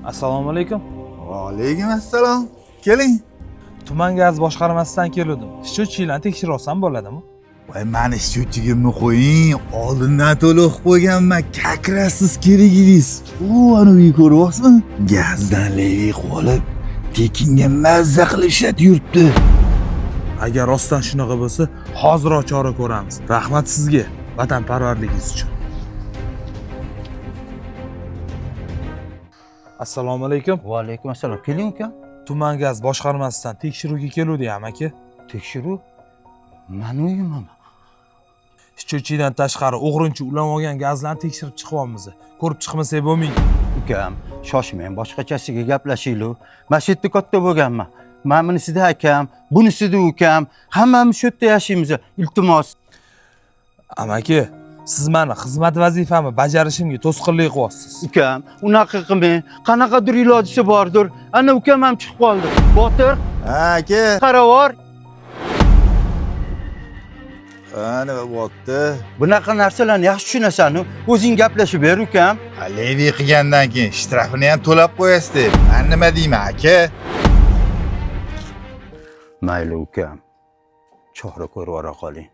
Assalomu alaykum. Va alaykum assalom. Keling. Tuman gaz boshqarmasidan keldim. Счетчикlarni tekshirolsam bo'ladimi? Voy, mani счетчигimni qo'ying. Oldindan to'liq qo'yganman. Kakrasiz keragingiz. Ana uyi ko'ryapsizmi? Gazdan levik qolib, tekinga mazza qilib ishlab yuribdi. Agar rostdan shunaqa bo'lsa, hoziroq chora ko'ramiz. Rahmat sizga, vatanparvarligingiz uchun. Assalomu alaykum. Va alaykum assalom. Keling uka. Tuman gaz boshqarmasidan tekshiruvga keluvdik amaki. Tekshiruv? Mani uyim. Счетчикdan tashqari o'g'rincha ulanib olgan gazlarni tekshirib chiqyapmiz. Ko'rib chiqmasak bo'lmaydi. Ukam, shoshmang, boshqachasiga gaplashaylik. Mana shu yerda katta bo'lganman. Men bunisida akam, bunisida ukam, hammamiz shu yerda yashaymiz. Iltimos. Amaki, siz meni xizmat vazifamni bajarishimga to'sqinlik qilyapsiz. Ukam, unaqa qilmang. Qanaqadir ilojisi bordir. Ana ukam ham chiqib qoldi. Botir, Ha, aka. qaravor. Ana bo'pti. Bunaqa narsalarni yaxshi tushunasan-ku. O'zing gaplashib ber, ukam. Levik qilgandan keyin shtrafini ham to'lab qo'yasiz deb. Men nima deyman, aka? Mayli ukam. Chora ko'rib ora qoling.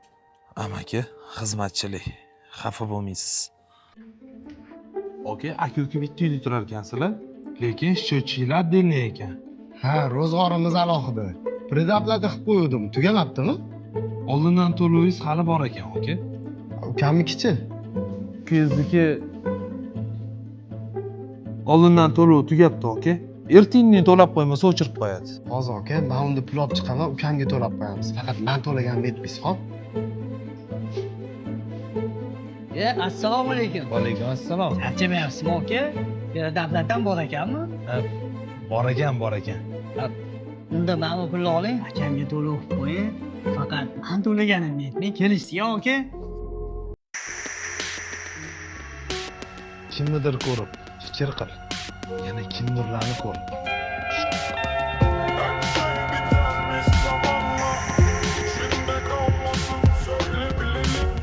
Amaki, xizmatchilik. Xafa bo'lmaysiz. Oka, aka-uka bitta uyda turar ekansizlar, lekin счетчикlar отдельный ekan. Ha, ro'zg'orimiz alohida. Predaplarga qilib qo'ydim. Tugamabdimi? Oldindan to'lovingiz hali bor ekan, oka. Ukamnikichi? Ukangizniki oldindan to'lov tugabdi, oka. Erta-indin to'lab qo'ymasa o'chirib qo'yadi. Hozir aka, men unda pul olib chiqaman, ukamga to'lab qo'yamiz. Faqat men to'laganimni aytmaysiz, xo'p? Assalomu alaykum. Alaykum assalom. Charchamayapsizmi aka? Davlatdan bor ekanmi? Bor ekan. Unda mana bu pulni oling, akamga to'lov qilib qo'ying. Faqat men to'laganimni aytmang, kelishdik-ku aka. Kimnidir ko'rib, fikr qil. Yana kimdirlarni ko'r.